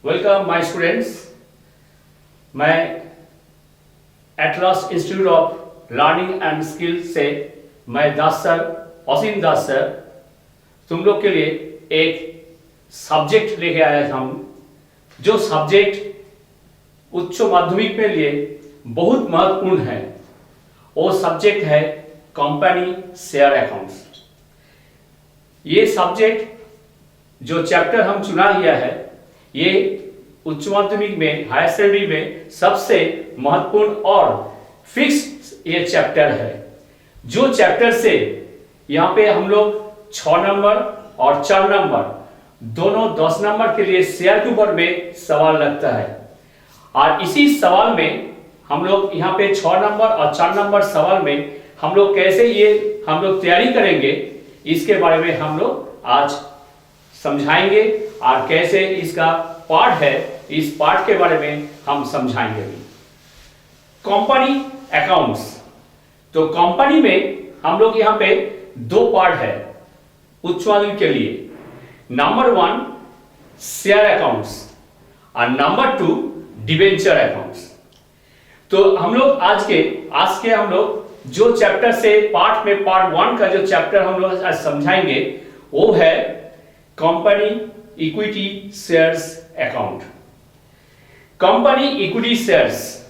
Welcome my students. मैं Atlas Institute of Learning and Skill से मैं दास सर, असीम दास sir, तुम लोग के लिए एक सब्जेक्ट लेके आया था। हम जो सब्जेक्ट उच्च माध्यमिक में लिए बहुत महत्वपूर्ण है, वो सब्जेक्ट है कंपनी शेयर अकाउंट्स। ये सब्जेक्ट जो चैप्टर हम चुना लिया है, ये उच्च माध्यमिक में, हायर सेकेंडरी में सबसे महत्वपूर्ण और फिक्स ये चैप्टर है। जो चैप्टर से यहाँ पे हम लोग 6 नंबर और 4 नंबर दोनों 10 नंबर के लिए शेयर के ऊपर में सवाल लगता है, और इसी सवाल में हम लोग यहाँ पे 6 नंबर और 4 नंबर सवाल में हम लोग कैसे ये हम लोग तैयारी करेंगे, इसके बारे में हम लोग आज समझाएंगे। और कैसे इसका पार्ट है, इस पार्ट के बारे में हम समझाएंगे भी। कंपनी अकाउंट्स, तो कंपनी में हम लोग यहाँ पे 2 पार्ट है उच्च माध्यमिक के लिए। नंबर 1 शेयर अकाउंट्स और नंबर 2 डिबेंचर अकाउंट्स। तो हम लोग आज के हम लोग जो चैप्टर से पार्ट 1 का जो चैप्टर हम लोग आज समझाएंगे, वो है company equity shares account. Company equity shares,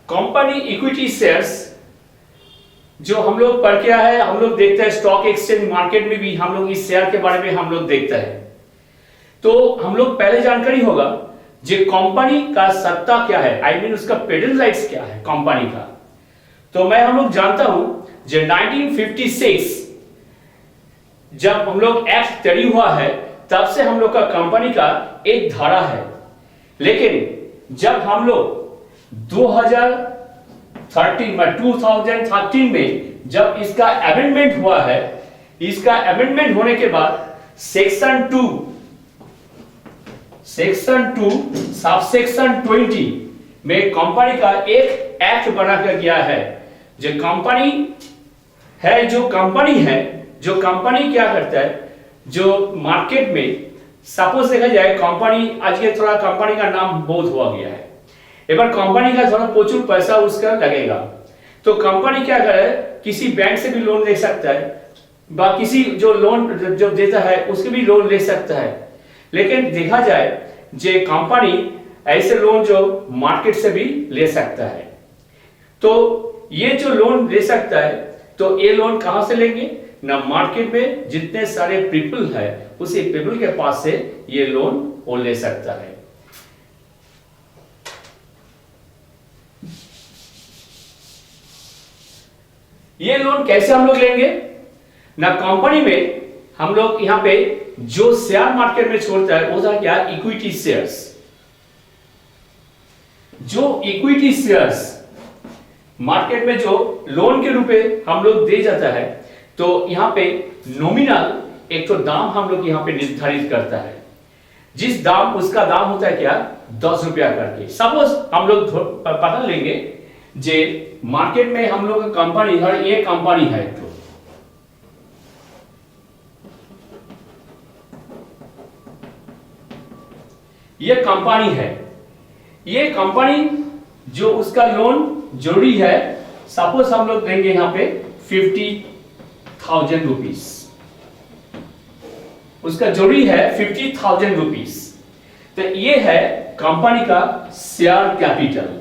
company equity shares जो हम लोग पढ़ के आए हैं, हम लोग देखते हैं स्टॉक एक्सचेंज मार्केट में भी हम लोग इस शेयर के बारे में हम लोग देखते हैं। तो हम लोग पहले जानकारी होगा जो कंपनी का सत्ता क्या है, आई मीन उसका पेटेंट राइट्स क्या है कंपनी का। तो मैं हम लोग जानता हूं जो 1956 जब हम लोग एक्ट तैयारी हुआ है, तब से हम लोग का कंपनी का एक धारा है। लेकिन जब हम लोग 2013 में जब इसका अमेंडमेंट हुआ है, इसका अमेंडमेंट होने के बाद सेक्शन 2 सबसेक्शन 20 में कंपनी का एक एक्ट बना कर गया है। जो कंपनी है, जो कंपनी क्या करता है, जो मार्केट में सपोज देखा जाए, कंपनी आज के थोड़ा कंपनी का नाम बहुत हुआ गया है, एक बार कंपनी का थोड़ा प्रचुर पैसा उसका लगेगा, तो कंपनी क्या करे, किसी बैंक से भी लोन ले सकता है, किसी जो लोन जो देता है उसके भी लोन ले सकता है। लेकिन देखा जाए जे कंपनी ऐसे लोन जो मार्केट से भी ले सकता है। तो ये जो लोन ले सकता है, तो ये लोन कहां से लेंगे ना, मार्केट में जितने सारे पीपल है, उसी पीपल के पास से ये लोन वो ले सकता है। ये लोन कैसे हम लोग लेंगे ना, कंपनी में हम लोग यहां पे जो शेयर मार्केट में छोड़ता है, वो था क्या, इक्विटी शेयर्स। जो इक्विटी शेयर्स मार्केट में जो लोन के रूप में हम लोग दे जाता है, तो यहां पे नॉमिनल एक तो दाम हम लोग यहां पे निर्धारित करता है। जिस दाम, उसका दाम होता है क्या, 10 रुपया करके। सपोज हम लोग पता लेंगे जे मार्केट में हम लोग कंपनी, ये कंपनी है, तो ये कंपनी है, ये कंपनी जो उसका लोन जरूरी है, सपोज हम लोग देंगे यहां पे 50,000 रुपीज, उसका जरूरी है 50,000 रुपीज। तो ये है कंपनी का शेयर कैपिटल।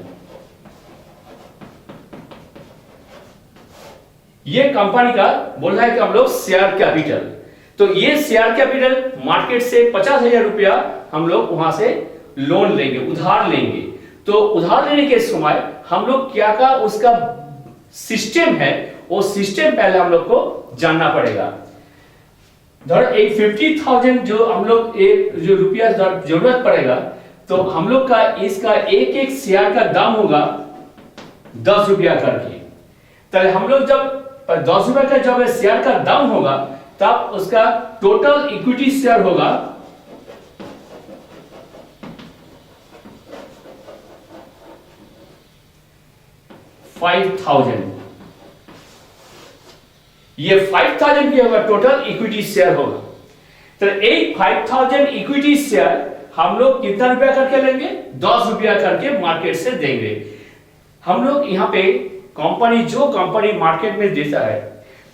ये कंपनी का बोल रहा है कि हम लोग शेयर कैपिटल। तो ये शेयर कैपिटल मार्केट से 50,000 रुपया हम लोग वहां से लोन लेंगे, उधार लेंगे। तो उधार लेने के समय हम लोग क्या का उसका सिस्टम है, वो सिस्टम पहले हम लोग को जानना पड़ेगा। धर एक 50,000 जो हम लोग जो रुपया जरूरत पड़ेगा, तो हम लोग का इसका एक शेयर का दाम होगा 10 रुपया करके। तो हम लोग जब 10 रुपए का जब शेयर का दाम होगा तब उसका टोटल इक्विटी शेयर होगा 5000। ये 5000 की होगा टोटल इक्विटी शेयर होगा। तो एक 5000 इक्विटी शेयर हम लोग कितना रुपया करके लेंगे? 10 रुपया करके मार्केट से देंगे। हम लोग यहाँ पे कंपनी जो कंपनी मार्केट में देता है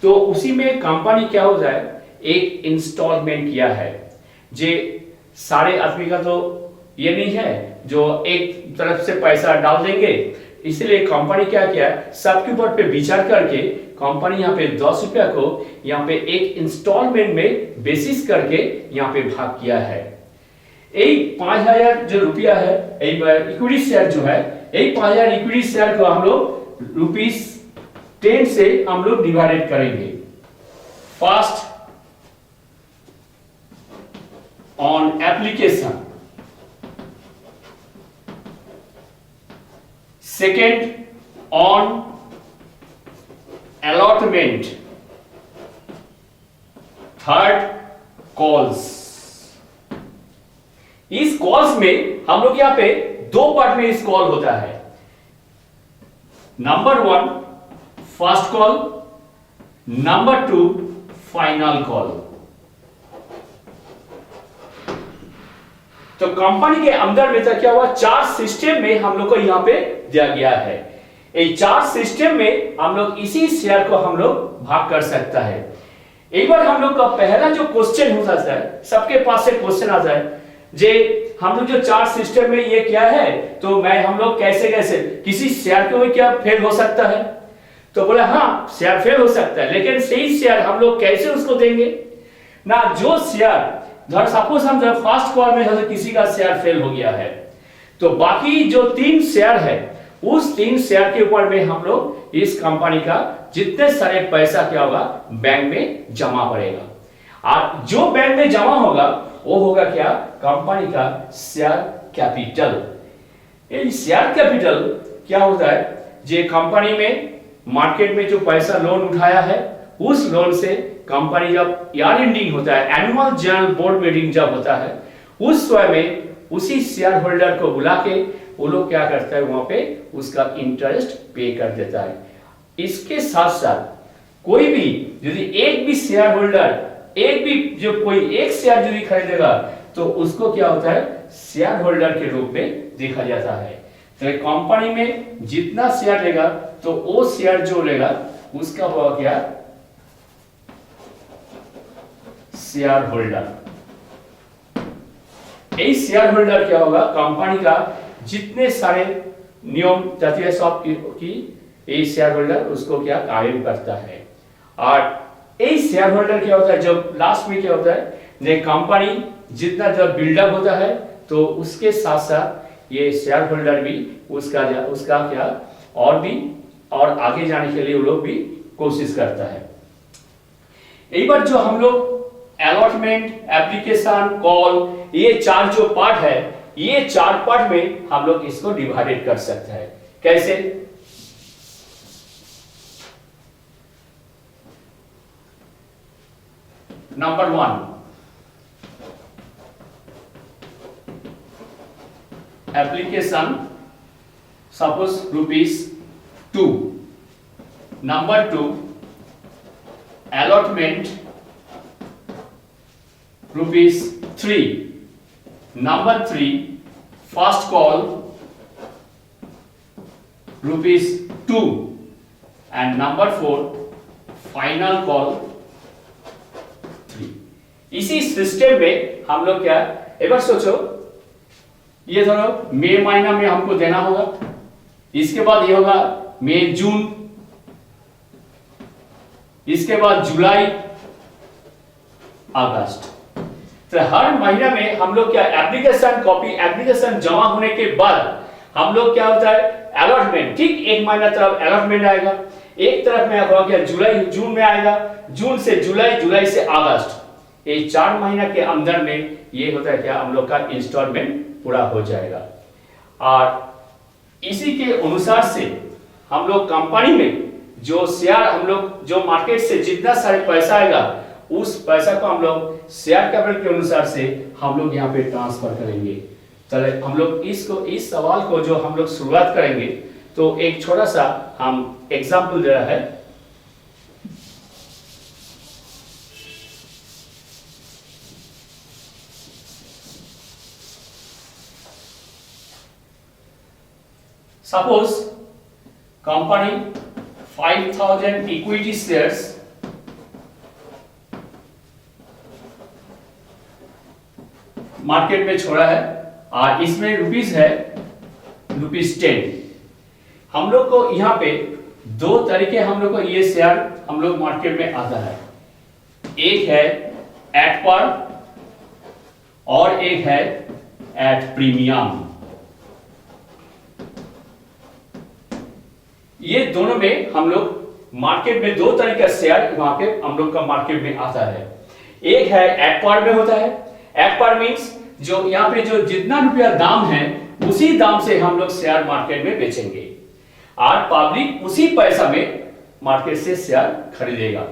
तो उसी में कंपनी क्या होता है, एक इंस्टॉलमेंट किया है। जे सारे आदमी का तो ये नहीं है जो एक तरफ से पैसा डाल देंगे, इसलिए कंपनी क्या किया, सबके ऊपर पे विचार करके कंपनी यहाँ पे 10 रुपया को यहाँ पे एक इंस्टॉलमेंट में बेसिस करके यहाँ पे भाग किया है। एक 5000 जो रुपया है इक्विटी शेयर जो है, एक 5000 इक्विटी शेयर को हम लोग ₹10 से हम लोग डिवाइडेड करेंगे। First on application, second on allotment, third calls. इस कॉल्स में हम लोग यहां पे दो पार्ट में इस कॉल होता है। Number 1 first call, number 2 final call. तो कंपनी के अंदर में तो क्या हुआ, 4 सिस्टम में हम लोग को यहां पे दिया गया है। ये 4 सिस्टम में हम लोग इसी शेयर को हम लोग भाग कर सकता है। एक बार हम लोग का पहला जो क्वेश्चन होता है, सबके पास से क्वेश्चन आता है जे हम लोग जो 4 सिस्टम में ये क्या है, तो मैं हम लोग कैसे कैसे किसी शेयर को क्या फेल हो सकता है? तो बोला हाँ शेयर फेल हो सकता है, लेकिन सही शेयर हम लोग कैसे उसको देंगे ना। जो शेयर धर सपोज हम जब फर्स्ट कॉल में किसी का शेयर फेल हो गया है, तो बाकी जो 3 शेयर है उस 3 शेयर के ऊपर में हम लोग इस कंपनी का जितने सारे पैसा क्या होगा बैंक में जमा पड़ेगा। और जो बैंक में जमा होगा वो होगा क्या, कंपनी का शेयर कैपिटल। ये शेयर कैपिटल क्या होता है, जो कंपनी में मार्केट में जो पैसा लोन उठाया है उस लोन से कंपनी जब ईयर एंडिंग होता है, एनुअल जनरल बोर्ड मीटिंग जब होता है, उस समय में उसी शेयर होल्डर को बुला के वो लोग क्या करता है, वहां पे उसका इंटरेस्ट पे कर देता है। इसके साथ साथ कोई भी यदि एक भी शेयर होल्डर एक भी जो कोई एक शेयर यदि खरीदेगा तो उसको क्या होता है, शेयर होल्डर के रूप में देखा जाता है। तो कंपनी में जितना शेयर लेगा तो वो शेयर जो लेगा उसका होगा क्या, शेयर होल्डर। ये शेयर होल्डर क्या होगा, कंपनी का जितने सारे नियम जाती सब की ये शेयर होल्डर उसको क्या कायम करता है। और ये शेयर होल्डर क्या होता है, जब लास्ट में क्या होता है, ये कंपनी जितना जब बिल्डअप होता है तो उसके साथ साथ ये शेयर होल्डर भी उसका क्या और आगे जाने के लिए वो लोग भी कोशिश करता है। एक बार जो हम लोग अलॉटमेंट, एप्लीकेशन, कॉल, ये 4 जो पार्ट है, ये 4 पार्ट में हम लोग इसको डिवाइडेड कर सकते हैं। कैसे? Number 1 application, suppose ₹2। Number 2 allotment ₹3। Number 3 first call ₹2 and number 4 final call 3। इसी सिस्टम में हम लोग क्या, एक बार सोचो, ये धरो मई महीना में हमको देना होगा, इसके बाद ये होगा मई जून, इसके बाद जुलाई अगस्त। तो हर महीना में हम लोग क्या एप्लीकेशन कॉपी, एप्लीकेशन जमा होने के बाद हम लोग क्या होता है अलॉटमेंट, ठीक एक महीना तरफ अलॉटमेंट आएगा, एक तरफ में होगा क्या जुलाई जून में आएगा, जून से जुलाई, जुलाई से अगस्त, ये 4 महीना के अंदर में ये होता है क्या हम लोग का इंस्टॉलमेंट पूरा हो जाएगा। और इसी के अनुसार से हम लोग कंपनी में जो शेयर हम लोग जो मार्केट से जितना सारे पैसा आएगा उस पैसा को हम लोग शेयर कैपिटल के अनुसार से हम लोग यहाँ पे ट्रांसफर करेंगे। चले हम लोग इस सवाल को जो हम लोग शुरुआत करेंगे, तो एक छोटा सा हम एग्जाम्पल दे रहा है। Suppose company 5000 equity shares market में छोड़ा है और इसमें रुपीस है ₹10। हम लोग को यहाँ पे दो तरीके हम लोग को ये शेयर हम लोग मार्केट में आता है। एक है एट पर और एक है एट प्रीमियम। ये दोनों में हम लोग मार्केट में दो तरह का शेयर वहां पे हम लोग का मार्केट में आता है। एक है एट पर में होता है। एट पर मींस जो यहाँ पे जो जितना रुपया दाम है उसी दाम से हम लोग शेयर मार्केट में बेचेंगे और पब्लिक उसी पैसा में मार्केट से शेयर खरीदेगा।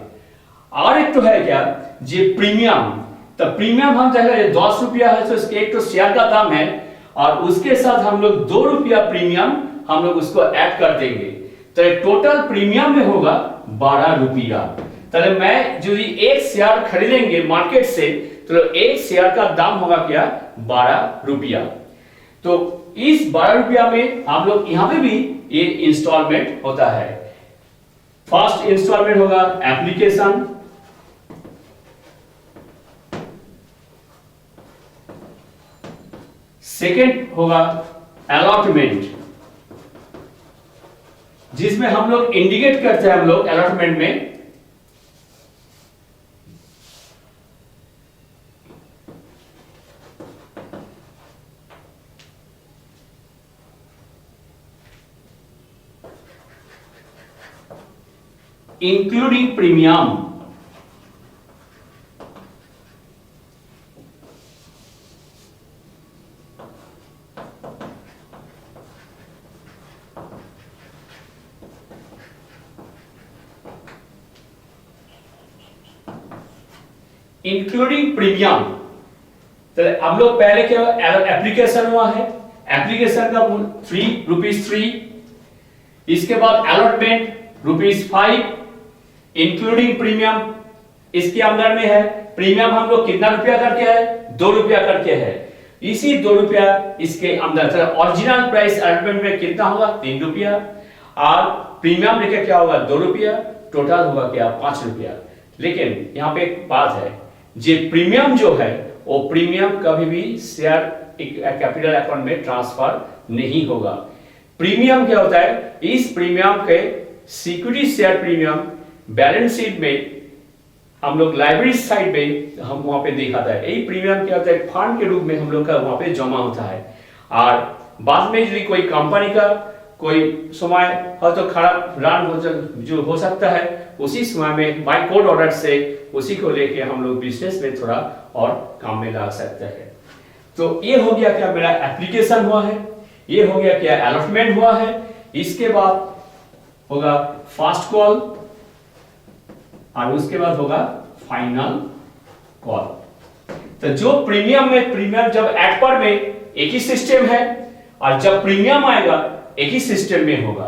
और एक तो है क्या जी प्रीमियम। तो प्रीमियम हम चाहे 10 रुपया है तो इसके एक तो शेयर का दाम है और उसके साथ हम लोग 2 रुपया प्रीमियम हम लोग उसको ऐड कर देंगे, तो टोटल प्रीमियम में होगा 12 रुपया। तो मैं जो एक शेयर खरीदेंगे मार्केट से तो एक शेयर का दाम होगा क्या 12 रुपया। तो इस 12 रुपया में हम लोग यहां पे भी ये इंस्टॉलमेंट होता है। फर्स्ट इंस्टॉलमेंट होगा एप्लीकेशन, सेकेंड होगा अलॉटमेंट, जिसमें हम लोग इंडिकेट करते हैं हम लोग अलॉटमेंट में इंक्लूडिंग प्रीमियम। Including premium. तो हम लोग पहले क्या एप्लीकेशन हुआ है, एप्लीकेशन का ₹3, इसके बाद अलॉटमेंट ₹5 इंक्लूडिंग प्रीमियम इसके अंदर में है। प्रीमियम हम लोग कितना रुपया करके है 2 रुपया करके है, इसी 2 रुपया इसके अंदर ओरिजिनल प्राइस अलॉटमेंट में कितना होगा 3 रुपया और प्रीमियम लेके क्या होगा 2 रुपया, टोटल होगा क्या 5 रुपया। लेकिन यहाँ पे एक बात है, जे प्रीमियम जो है वो प्रीमियम कभी भी शेयर कैपिटल अकाउंट में ट्रांसफर नहीं होगा। प्रीमियम क्या होता है, इस प्रीमियम के security share premium balance sheet में हम लोग लाइब्रेरी साइड में हम वहां पे दिखाता है। यही प्रीमियम क्या होता है फंड के रूप में हम लोग का वहां पे जमा होता है और बाद में यदि कोई कंपनी का कोई समय हो तो खराब रन हो जो हो सकता है, उसी समय में बाय कोर्ट ऑर्डर से उसी को लेके हम लोग बिजनेस में थोड़ा और काम में ला सकते हैं। तो ये हो गया क्या मेरा एप्लीकेशन हुआ है, ये हो गया क्या अलॉटमेंट हुआ है। इसके बाद होगा फर्स्ट कॉल और उसके बाद होगा फाइनल कॉल। तो जो प्रीमियम में प्रीमियम जब एट पर में एक ही सिस्टम है और जब प्रीमियम आएगा एक ही सिस्टम में होगा।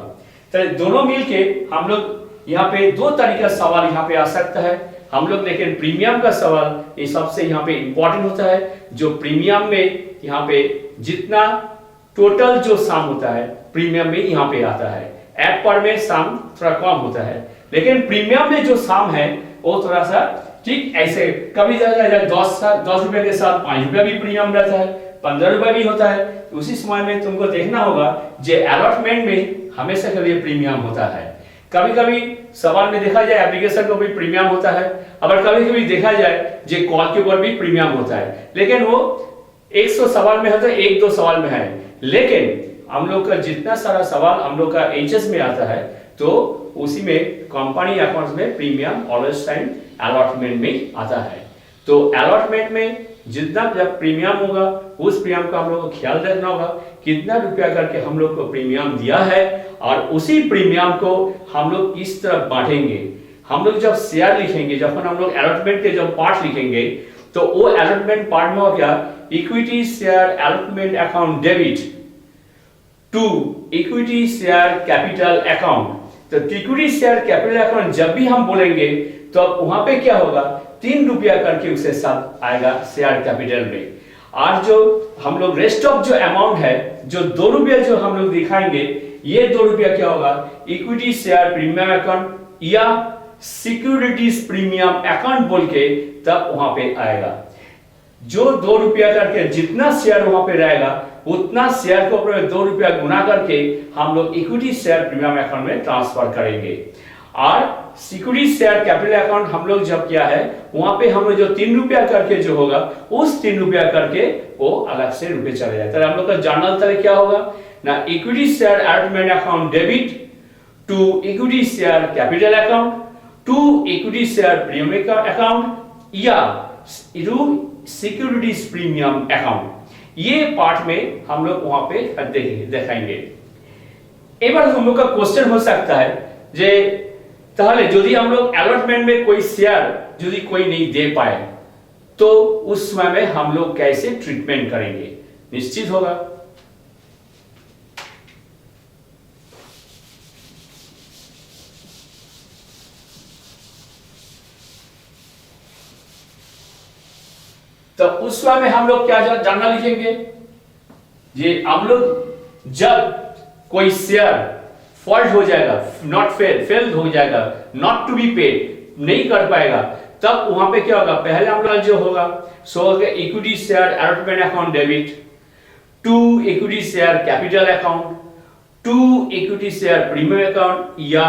तो दोनों मिलके हम लोग यहाँ पे दो तरीका सवाल यहाँ पे आ सकता है हम लोग, लेकिन प्रीमियम का सवाल ये सबसे यहाँ पे इंपॉर्टेंट होता है। जो प्रीमियम में यहाँ पे जितना टोटल जो साम होता है प्रीमियम में यहाँ पे आता है, एट पर में साम थोड़ा कम होता है, लेकिन प्रीमियम में जो साम है वो थोड़ा सा ठीक ऐसे कभी 10 रुपए के साथ 5 रुपया भी प्रीमियम रहता है, 15 रुपए भी होता है। उसी समय में तुमको देखना होगा जे अलॉटमेंट में हमेशा के लिए प्रीमियम होता है। कभी कभी सवाल में देखा जाए एप्लीकेशन को भी प्रीमियम होता है, अगर कभी कभी देखा जाए जे कॉल के ऊपर भी प्रीमियम होता है, लेकिन वो 100 सवाल में होता है 1-2 सवाल में है। लेकिन हम लोग का जितना सारा सवाल हम लोग का एचएस में आता है तो उसी में कंपनी अकाउंट्स में प्रीमियम ऑलवेज टाइम अलॉटमेंट में आता है। तो अलॉटमेंट में जितना जब प्रीमियम होगा उस प्रीमियम का हम लोग को ख्याल रखना होगा, कितना रुपया करके हम लोग को प्रीमियम दिया है और उसी प्रीमियम को हम लोग इस तरह बांटेंगे। हम लोग जब शेयर लिखेंगे, जब हम लोग अलॉटमेंट के जब पार्ट लिखेंगे तो वो अलॉटमेंट पार्ट में हो गया equity share allotment account debit to equity share capital account. तो इक्विटी शेयर कैपिटल अकाउंट जब भी हम बोलेंगे तो अब वहां पे क्या होगा, 3 रुपया करके उसके साथ आएगा शेयर कैपिटल में। और जो हम लोग रेस्ट ऑफ जो अमाउंट है, जो 2 रुपया जो हम लोग दिखाएंगे, ये 2 रुपया क्या होगा, इक्विटी शेयर प्रीमियम अकाउंट या सिक्योरिटीज प्रीमियम अकाउंट बोल के तब वहां पे आएगा। जो 2 रुपया करके जितना शेयर वहां पे रहेगा उतना शेयर को 2 रुपया गुना करके हम लोग इक्विटी शेयर प्रीमियम अकाउंट में ट्रांसफर करेंगे। और सिक्योरिटी शेयर कैपिटल अकाउंट हम लोग जब किया है वहां पे हम लोग जो 3 रुपया करके जो होगा उस 3 रुपया करके वो अलग से रुपये चले जाते हैं। हम लोग का जर्नल तरह क्या होगा ना, equity share allotment account debit to equity share capital account to equity share premium account या सिक्योरिटीज प्रीमियम अकाउंट। ये पार्ट में हम लोग वहां पे देखेंगे। एक बार हम लोग का क्वेश्चन हो सकता है जे ताहले यदि हम लोग अलॉटमेंट में कोई शेयर यदि कोई नहीं दे पाए तो उस समय में हम लोग कैसे ट्रीटमेंट करेंगे, निश्चित होगा। तो उस समय में हम लोग क्या जानना लिखेंगे, ये हम लोग जब कोई शेयर फॉल्ट हो जाएगा, नॉट फेल हो जाएगा, नॉट टू बी पेड नहीं कर पाएगा, तब वहां पे क्या होगा, पहले हम लोग जो होगा सो equity share allotment account debit to equity share capital account to equity share premium account या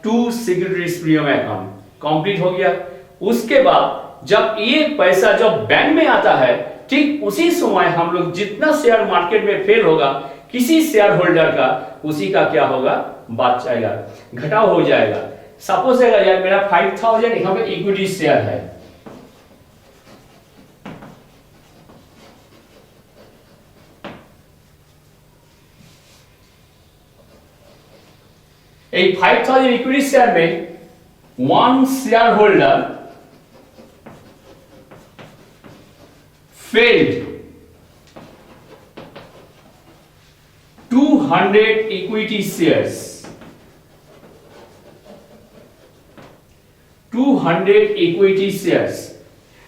to securities premium account complete हो गया। उसके बाद जब ये पैसा जब बैंक में आता है, ठीक उसी समय हम लोग जितना शेयर मार्केट में फेल होगा किसी शेयर होल्डर का, उसी का क्या होगा, बात जाएगा, घटाव हो जाएगा। सपोज यार मेरा 5000 यहां पे इक्विटी शेयर है, एक 5000 इक्विटी शेयर में one share holder failed 200 equity shares, 200 equity shares।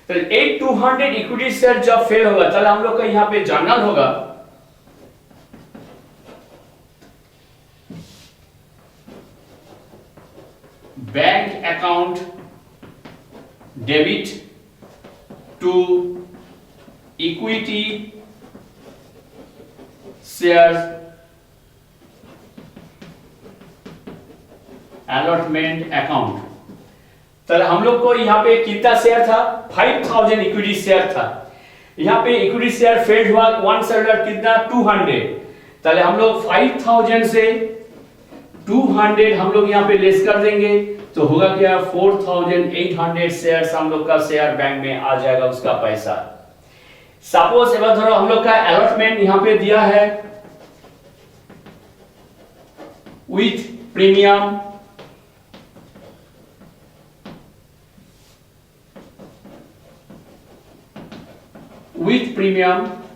तो एक 200 इक्विटी शेयर जब फेल होगा तब हम लोग का यहां पे जानना होगा bank account debit to equity share allotment account. तो हम लोग को यहाँ पे कितना शेयर था, 5000 इक्विटी शेयर था। यहाँ पे इक्विटी शेयर फेल्ड हुआ, वन शेयर कितना 200। तो हम लोग 5000 से 200 हम लोग यहाँ पे लेस कर देंगे तो होगा क्या, 4800 शेयर हम लोग का शेयर बैंक में आ जाएगा, उसका पैसा। सपोज एक बार धरो हम लोग का अलॉटमेंट यहां पे दिया है विथ प्रीमियम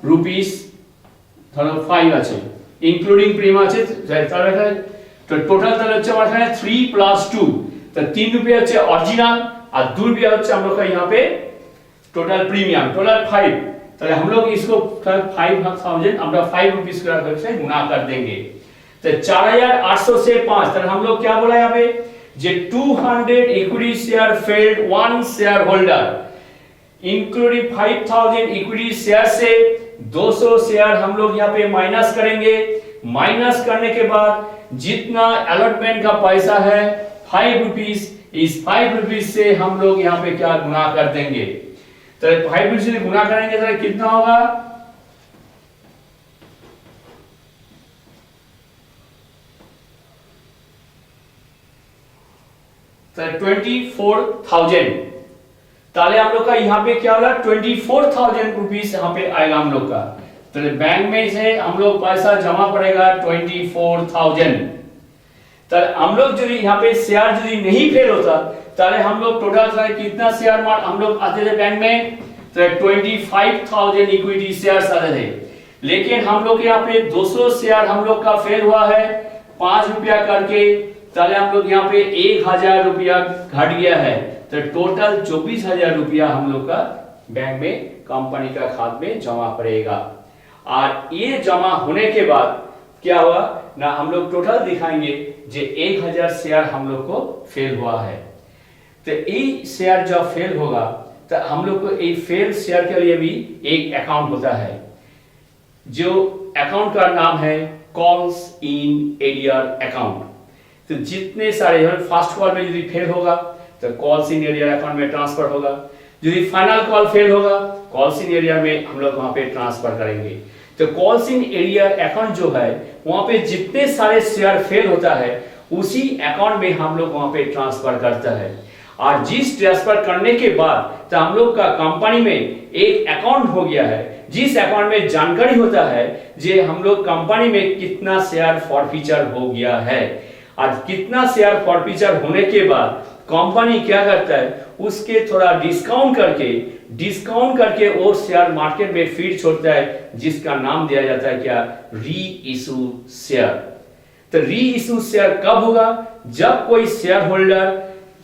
रुपीस ধরো 5 আছে, ইনক্লুডিং প্রিমিয়াম আছে, তাহলে তো টোটাল তাহলে হচ্ছে আমার এখানে 3 + 2, তো 3 रुपया হচ্ছে অরিজিনাল আর 2 रुपया হচ্ছে हम लोग का यहां पे टोटल प्रीमियम, टोटल 5। तो हम लोग इसको 5000 আমরা 5 रुपीस से गुना कर देंगे। तो 4800 से 5, तो हम लोग क्या बोला यहाँ पे जे 200 equity share failed one share holder including 5000 equity share से 200 शेयर हम लोग यहाँ पे माइनस करेंगे। माइनस करने के बाद जितना अलॉटमेंट का पैसा है 5 रुपीस, इस 5 रुपीस से हम लोग यहाँ पे क्या गुना कर देंगे। तो 5 रुपीस से गुना करेंगे तो कितना होगा, तो 24000। ताले हम लोग का यहाँ पे क्या होगा 24,000 रुपीज यहाँ पे आएगा हम लोग का। तो बैंक में से हम लोग पैसा जमा पड़ेगा 24,000। तो हम लोग जो यहाँ पे शेयर जो नहीं फेल होता ताले हम लोग टोटल कितना शेयर हम लोग आते थे बैंक में, तो 25,000 इक्विटी शेयर आते थे। लेकिन हम लोग यहाँ पे 200 शेयर हम लोग का फेल हुआ है 5 रुपया करके, ताले हम लोग यहाँ पे 1,000 रुपया घट गया है। तो टोटल 24,000 रुपया हम लोग का बैंक में कंपनी का खाते में जमा पड़ेगा। और ये जमा होने के बाद क्या हुआ ना, हम लोग टोटल दिखाएंगे जो 1,000 शेयर हम लोग को फेल हुआ है। तो ये शेयर जब फेल होगा तो हम लोग को एक फेल शेयर के लिए भी एक अकाउंट होता है, जो अकाउंट का नाम है कॉल्स इन एरियर अकाउंट। तो जितने सारे फर्स्ट कॉल में यदि फेल होगा तो कॉल्स इन एरियर अकाउंट में ट्रांसफर होगा, यदि फाइनल कॉल फेल होगा कॉल्स इन एरियर में हम लोग वहां पे ट्रांसफर करेंगे। तो कॉल्स इन एरियर अकाउंट जो है वहां पे जितने सारे शेयर फेल होता है उसी अकाउंट में हम लोग वहां पे ट्रांसफर करता है। और जिस ट्रांसफर करने के बाद तो हम लोग का कंपनी में एक अकाउंट हो गया है, जिस अकाउंट में जानकारी होता है जे हम लोग कंपनी में कितना शेयर फॉरफीचर हो गया है। और कितना शेयर फॉरफीचर होने के बाद कंपनी क्या करता है उसके थोड़ा डिस्काउंट करके वो शेयर मार्केट में फीड छोड़ता है, जिसका नाम दिया जाता है क्या, री इशू शेयर। तो री इशू शेयर कब होगा, जब कोई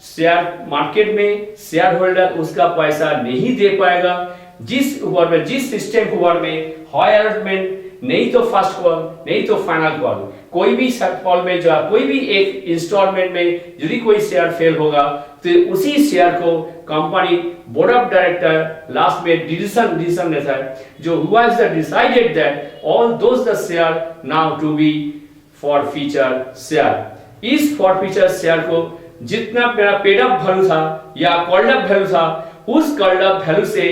शेयर मार्केट में शेयर होल्डर उसका पैसा नहीं दे पाएगा, जिस सिस्टम के में हाई अलॉटमेंट नहीं तो फर्स्ट कॉल नहीं तो फाइनल कॉल, कोई भी कॉल में जो कोई भी एक इंस्टॉलमेंट में यदि कोई शेयर फेल होगा तो उसी शेयर को company board of director last में डिसीजन लेता है, जो हुआ is decided that all those the share now to be forfeiture share. इस फॉर फीचर शेयर को जितना मेरा पेड अप वैल्यू था या कॉल्ड अप वैल्यू था उस कॉल्ड अप वैल्यू से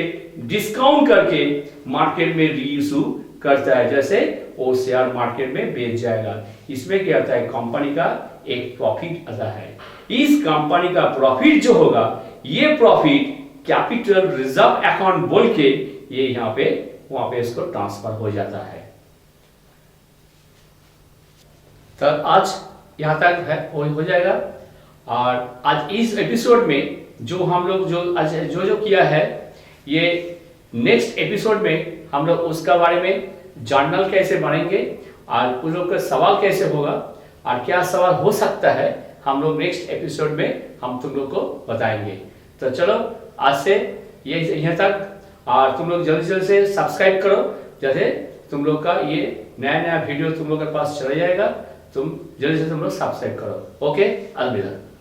डिस्काउंट करके मार्केट में रीइश्यू करता है, जैसे वो शेयर मार्केट में बेच जाएगा। इसमें क्या होता है कंपनी का एक प्रॉफिट आता है। इस कंपनी का प्रॉफिट जो होगा ये प्रॉफिट कैपिटल रिजर्व अकाउंट बोल के ये यहाँ पे वहां पे इसको ट्रांसफर हो जाता है। तो आज यहां तक है हो जाएगा। और आज इस एपिसोड में जो हम लोग जो किया है ये नेक्स्ट एपिसोड में हम लोग उसका बारे में जर्नल कैसे बनेंगे और उन लोग का सवाल कैसे होगा और क्या सवाल हो सकता है हम लोग नेक्स्ट एपिसोड में हम तुम लोग को बताएंगे। तो चलो आज से ये यहाँ तक। और तुम लोग जल्दी से सब्सक्राइब करो, जैसे तुम लोग का ये नया वीडियो तुम लोग के पास चला जाएगा, तुम जल्दी से तुम लोग सब्सक्राइब करो। ओके, अलविदा।